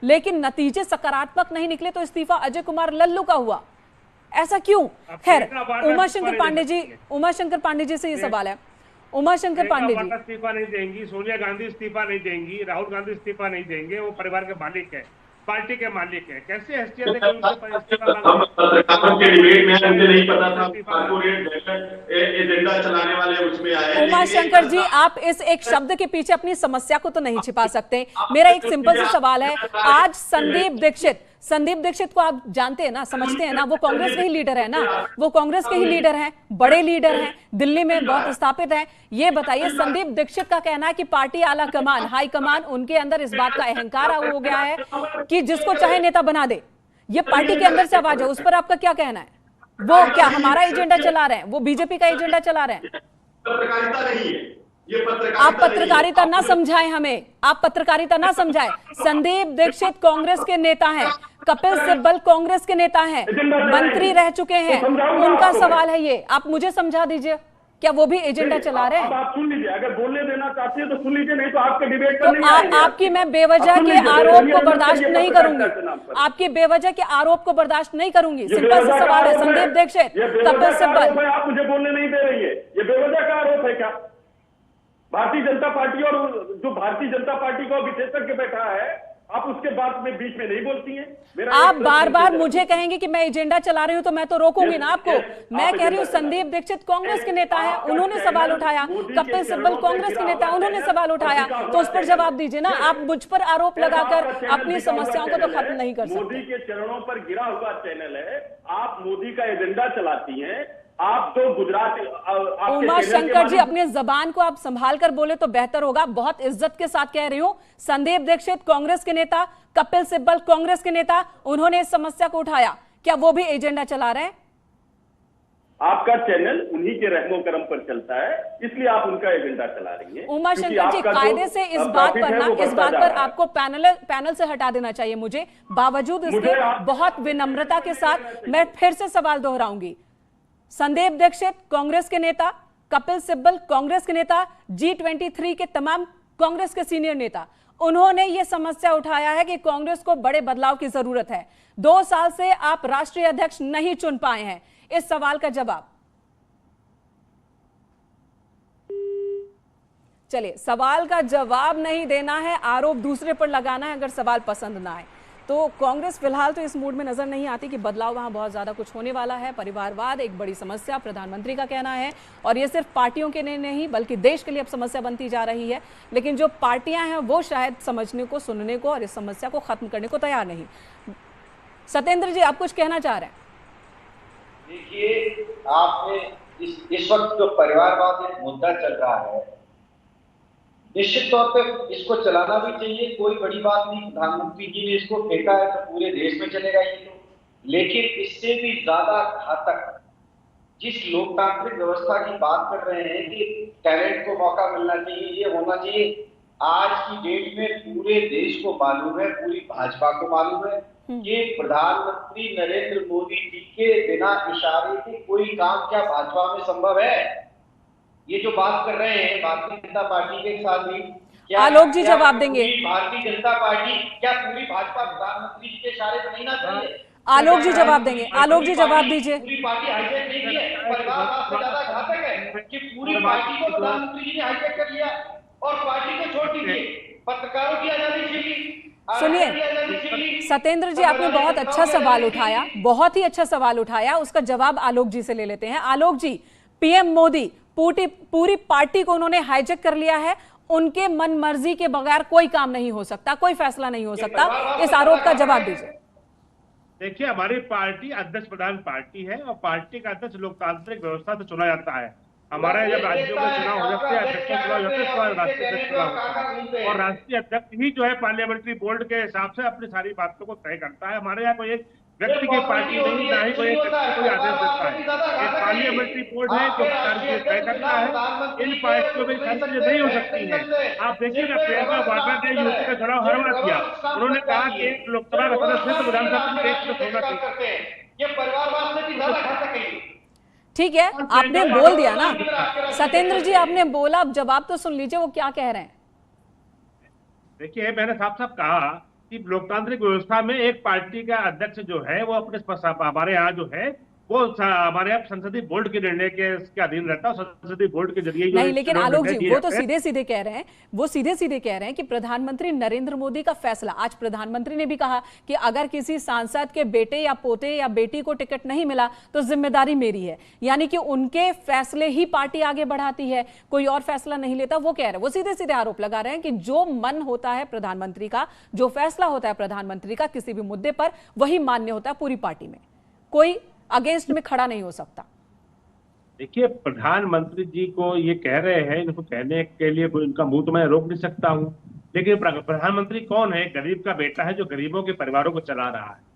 लेकिन नतीजे सकारात्मक नहीं निकले तो इस्तीफा अजय कुमार लल्लू का हुआ। ऐसा क्यों? खैर, उमाशंकर पांडे जी से ये सवाल है। उमाशंकर पांडे जी इस्तीफा नहीं देंगी, सोनिया गांधी इस्तीफा नहीं देंगी, राहुल गांधी इस्तीफा नहीं देंगे। वो परिवार के मालिक है, पार्टी के मालिक है, कैसे हैसियत है कि उनके इस्तीफा पत्रकारों के डिबेट में मुझे नहीं पता था कॉर्पोरेट एजेंडा चलाने वाले उसमें आए। उमाशंकर जी, आप इस एक शब्द के पीछे अपनी समस्या को तो नहीं छिपा सकते। मेरा एक सिंपल सा सवाल है, आज संदीप दीक्षित को आप जानते हैं ना, समझते हैं ना, वो कांग्रेस के ही लीडर है ना, वो कांग्रेस के ही लीडर हैं, बड़े लीडर हैं, दिल्ली में बहुत स्थापित हैं। ये बताइए, संदीप दीक्षित का कहना है कि पार्टी आला कमान, हाई कमान, उनके अंदर इस बात का अहंकार हो गया है कि जिसको चाहे नेता बना दे। ये पार्टी के अंदर से आवाज है, उस पर आपका क्या कहना है? वो क्या हमारा एजेंडा चला रहे हैं? वो बीजेपी का एजेंडा चला रहे हैं? पत्रकारिता नहीं है ये, आप पत्रकारिता ना समझाएं हमें, आप पत्रकारिता ना समझाएं। संदीप दीक्षित कांग्रेस के नेता हैं, कपिल सिब्बल कांग्रेस के नेता हैं, मंत्री रह चुके हैं, उनका सवाल है ये। आप मुझे समझा दीजिए, क्या वो भी एजेंडा चला रहे हैं? आप सुन लीजिए, अगर बोलने देना चाहते हैं तो सुन लीजिए, नहीं तो आपके डिबेट तो आपकी मैं बेवजह के आरोप को बर्दाश्त नहीं करूंगी, आपकी बेवजह के आरोप को बर्दाश्त नहीं करूंगी। सिंपल सा सवाल है, संदीप दीक्षित, कपिल सिब्बल। आप मुझे बोलने नहीं दे रही है, ये बेवजह का आरोप है क्या? भारतीय जनता पार्टी और जो भारतीय जनता पार्टी को विशेषज्ञ बैठा है, आप उसके बात में बीच में नहीं बोलती हैं। आप बार बार मुझे कहेंगे कि मैं एजेंडा चला रही हूं तो मैं तो रोकूंगी ना आपको। मैं कह रही हूं संदीप दीक्षित कांग्रेस के नेता हैं, उन्होंने सवाल उठाया, कपिल सिब्बल कांग्रेस के नेता, उन्होंने सवाल उठाया, तो उस पर जवाब दीजिए ना। आप मुझ पर आरोप लगाकर अपनी समस्याओं को तो खत्म नहीं कर सकते। मोदी के चरणों पर गिरा हुआ चैनल है, आप मोदी का एजेंडा चलाती हैं। आप तो गुजरात, उमाशंकर जी, अपने जबान को आप संभाल कर बोले तो बेहतर होगा। बहुत इज्जत के साथ कह रही हूं, संदीप दीक्षित कांग्रेस के नेता, कपिल सिब्बल कांग्रेस के नेता, उन्होंने इस समस्या को उठाया, क्या वो भी एजेंडा चला रहे हैं? आपका चैनल उन्हीं के रहमो करम पर चलता है, इसलिए आप उनका एजेंडा चला रही हैं। उमाशंकर जी, कायदे से इस बात पर आपको पैनल से हटा देना चाहिए मुझे। बावजूद इसके बहुत विनम्रता के साथ मैं फिर से सवाल दोहराऊंगी। संदीप दीक्षित कांग्रेस के नेता, कपिल सिब्बल कांग्रेस के नेता, G23 के तमाम कांग्रेस के सीनियर नेता, उन्होंने यह समस्या उठाया है कि कांग्रेस को बड़े बदलाव की जरूरत है। 2 साल से आप राष्ट्रीय अध्यक्ष नहीं चुन पाए हैं। इस सवाल का जवाब, चलिए, सवाल का जवाब नहीं देना है, आरोप दूसरे पर लगाना है अगर सवाल पसंद ना आए तो। कांग्रेस फिलहाल तो इस मूड में नजर नहीं आती कि बदलाव वहां बहुत ज्यादा कुछ होने वाला है। परिवारवाद एक बड़ी समस्या, प्रधानमंत्री का कहना है, और ये सिर्फ पार्टियों के लिए नहीं बल्कि देश के लिए अब समस्या बनती जा रही है। लेकिन जो पार्टियां हैं वो शायद समझने को, सुनने को और इस समस्या को खत्म करने को तैयार नहीं। सत्येंद्र जी, आप कुछ कहना चाह रहे हैं? देखिए, आपने इस वक्त जो परिवारवाद एक मुद्दा चल रहा है, निश्चित तौर पे इसको चलाना भी चाहिए, कोई बड़ी बात नहीं। प्रधानमंत्री जी ने इसको फेंका है तो पूरे देश में चलेगा ये तो। लेकिन इससे भी ज्यादा घातक, जिस लोकतांत्रिक व्यवस्था की बात कर रहे हैं कि टैलेंट को मौका मिलना चाहिए, ये होना चाहिए, आज की डेट में पूरे देश को मालूम है, पूरी भाजपा को मालूम है कि प्रधानमंत्री नरेंद्र मोदी जी के बिना इशारे के कोई काम क्या भाजपा में संभव है? ये जो बात कर रहे हैं भारतीय जनता पार्टी के साथ भी, क्या आलोक जी जवाब देंगे? भारतीय जनता पार्टी क्या पूरी भाजपा प्रधानमंत्री जी के इशारे पर नहीं ना चाहिए? आलोक जी जवाब देंगे, आलोक जी जवाब दीजिए। पूरी पार्टी हाईजैक नहीं की है, परिवारवाद से ज्यादा घातक है कि पूरी पार्टी को प्रधानमंत्री जी ने हाईजैक कर लिया और पार्टी को छोड़ दीजिए। पत्रकारों की आजादी छीनी। सुनिए सत्येंद्र जी, आपने बहुत अच्छा सवाल उठाया, बहुत ही अच्छा सवाल उठाया, उसका जवाब आलोक जी से ले लेते हैं। आलोक जी, पीएम मोदी पूरी पार्टी को उन्होंने हाईजैक कर लिया है, उनके मन मर्जी के बगैर कोई काम नहीं हो सकता, कोई फैसला नहीं हो सकता, इस आरोप का जवाब दीजिए। देखिए, हमारी पार्टी अध्यक्ष प्रधान पार्टी है और पार्टी का अध्यक्ष लोकतांत्रिक व्यवस्था से चुना जाता है। हमारे जब राज्यों में चुनाव हो जाते हैं, अध्यक्ष चुनाव होते हैं, राष्ट्रीय अध्यक्ष चुनाव होता है और राष्ट्रीय अध्यक्ष ही जो है पार्लियामेंट्री बोर्ड के हिसाब से अपनी सारी बातों को तय करता है। हमारे यहाँ कोई एक व्यक्ति की पार्टी नहीं, ना ही कोई एक व्यक्ति कोई आदेश देता है। एक पार्लियामेंट्री बोर्ड है जो कार्य तय करता है। इन पार्टियों में चीजें नहीं हो सकती है। आप देखिएगा, प्रियंका वाड्रा ने यूपी का चुनाव हर बार किया, उन्होंने कहा कि एक लोकसभा का सदस्य तो विधानसभा में एक सदस्य होना चाहिए। ये परिवारवाद से भी ज्यादा घातक है। ठीक है, आपने बोल दिया ना सत्येंद्र जी, आपने बोला, अब जवाब तो सुन लीजिए वो क्या कह रहे हैं। देखिए, मैंने साफ साफ कहा कि लोकतांत्रिक व्यवस्था में एक पार्टी का अध्यक्ष जो है वो अपने हमारे यहाँ जो है वो हमारे यहाँ संसदीय बोर्ड के निर्णय के अधीन रहता है। संसदीय बोर्ड के जरिए नहीं, लेकिन आलोक जी वो तो सीधे सीधे कह रहे हैं, कि प्रधानमंत्री नरेंद्र मोदी का फैसला, आज प्रधानमंत्री ने भी कहा कि अगर किसी सांसद के बेटे या पोते या बेटी को टिकट नहीं मिला तो जिम्मेदारी मेरी है, यानी कि उनके फैसले ही पार्टी आगे बढ़ाती है, कोई और फैसला नहीं लेता। वो कह रहे हैं, वो सीधे सीधे आरोप लगा रहे हैं कि जो मन होता है प्रधानमंत्री का, जो फैसला होता है प्रधानमंत्री का किसी भी मुद्दे पर, वही मान्य होता है पूरी पार्टी में, कोई अगेंस्ट में खड़ा नहीं हो सकता। देखिए, प्रधानमंत्री जी को ये कह रहे हैं, इनको कहने के लिए इनका मुंह तो मैं रोक नहीं सकता हूं, लेकिन प्रधानमंत्री कौन है? गरीब का बेटा है, जो गरीबों के परिवारों को चला रहा है,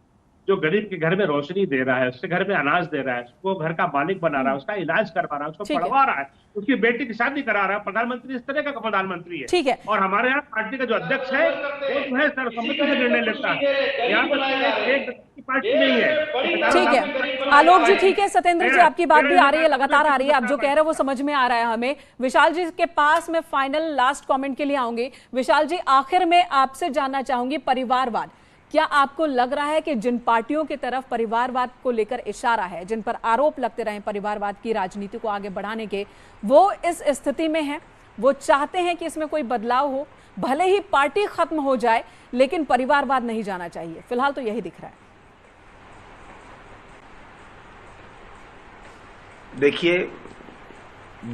जो गरीब के घर में रोशनी दे रहा है, उसके घर में अनाज दे रहा है, उसको घर का मालिक बना रहा है, उसका इलाज करवा रहा है, उसको पढ़वा रहा है, उसकी बेटी की शादी करा रहा है। प्रधानमंत्री इस तरह का प्रधानमंत्री है। ठीक है। और हमारे यहाँ पार्टी का जो अध्यक्ष है वो जो है सर्वसम्मति से निर्णय लेता है। यहाँ पर एक पार्टी नहीं है। ठीक है आलोक जी, ठीक है। सत्येंद्र जी, आपकी बात भी आ रही है, लगातार आ रही है, आप जो कह रहे हैं वो समझ में आ रहा है हमें। विशाल जी के पास मैं फाइनल लास्ट कमेंट के लिए आऊंगी। विशाल जी, आखिर में आपसे जानना चाहूंगी, परिवारवाद, क्या आपको लग रहा है कि जिन पार्टियों की तरफ परिवारवाद को लेकर इशारा है, जिन पर आरोप लगते रहे परिवारवाद की राजनीति को आगे बढ़ाने के, वो इस स्थिति में है, वो चाहते हैं कि इसमें कोई बदलाव हो, भले ही पार्टी खत्म हो जाए लेकिन परिवारवाद नहीं जाना चाहिए? फिलहाल तो यही दिख रहा है। देखिए,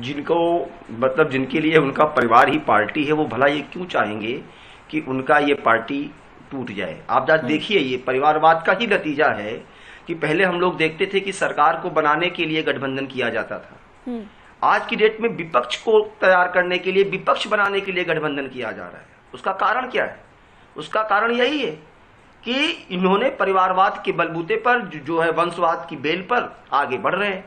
जिनके लिए उनका परिवार ही पार्टी है, वो भला ये क्यों चाहेंगे कि उनका ये पार्टी टूट जाए? आप जरा देखिए, ये परिवारवाद का ही नतीजा है कि पहले हम लोग देखते थे कि सरकार को बनाने के लिए गठबंधन किया जाता था। आज की डेट में विपक्ष को तैयार करने के लिए, विपक्ष बनाने के लिए गठबंधन किया जा रहा है। उसका कारण क्या है? उसका कारण यही है कि इन्होंने परिवारवाद के बलबूते पर, जो है वंशवाद की बेल पर आगे बढ़ रहे हैं।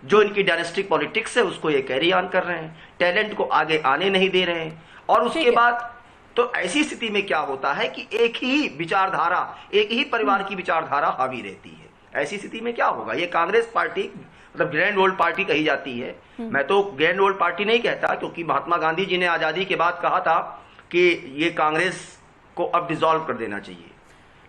जो इनकी डायनेस्टिक पॉलिटिक्स है उसको ये कैरी ऑन कर रहे हैं, टैलेंट को आगे आने नहीं दे रहे हैं। और उसके बाद तो ऐसी स्थिति में क्या होता है कि एक ही विचारधारा, एक ही परिवार की विचारधारा हावी रहती है। ऐसी स्थिति में क्या होगा? ये कांग्रेस पार्टी, मतलब ग्रैंड ओल्ड पार्टी कही जाती है। मैं तो ग्रैंड ओल्ड पार्टी नहीं कहता, क्योंकि महात्मा गांधी जी ने आजादी के बाद कहा था कि ये कांग्रेस को अब डिसॉल्व कर देना चाहिए।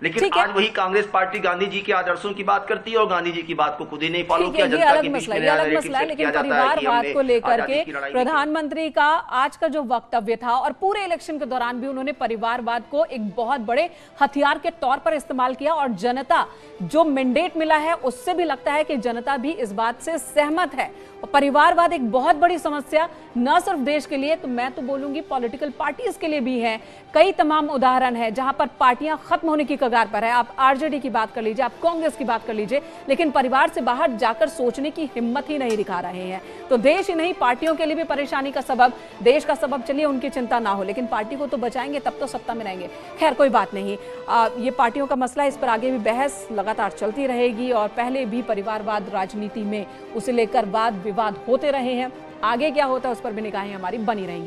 लेकिन आज वही कांग्रेस पार्टी गांधी जी के आदर्शों की बात करती है और गांधी जी की बात को खुद ही नहीं फॉलो किया। ये अलग मसला है, लेकिन परिवारवाद को लेकर के प्रधानमंत्री का आज का जो वक्तव्य था, और पूरे इलेक्शन के दौरान भी उन्होंने परिवारवाद को एक बहुत बड़े हथियार के तौर पर इस्तेमाल किया, और जनता जो मैंडेट मिला है उससे भी लगता है कि जनता भी इस बात से सहमत है। परिवारवाद एक बहुत बड़ी समस्या न सिर्फ देश के लिए, तो मैं तो बोलूंगी पॉलिटिकल पार्टीज के लिए भी है। कई तमाम उदाहरण है जहां पर पार्टियां खत्म होने की कगार पर है। आप आरजेडी की बात कर लीजिए, आप कांग्रेस की बात कर लीजिए, लेकिन परिवार से बाहर जाकर सोचने की हिम्मत ही नहीं दिखा रहे हैं। तो देश ही नहीं, पार्टियों के लिए भी परेशानी का सबब, देश का सबब, चलिए उनकी चिंता ना हो, लेकिन पार्टी को तो बचाएंगे तब तो सत्ता में रहेंगे। खैर कोई बात नहीं, ये पार्टियों का मसला, इस पर आगे भी बहस लगातार चलती रहेगी, और पहले भी परिवारवाद राजनीति में उसे लेकर वाद विवाद होते रहे हैं। आगे क्या होता है उस पर भी निगाहें हमारी बनी रहेंगी।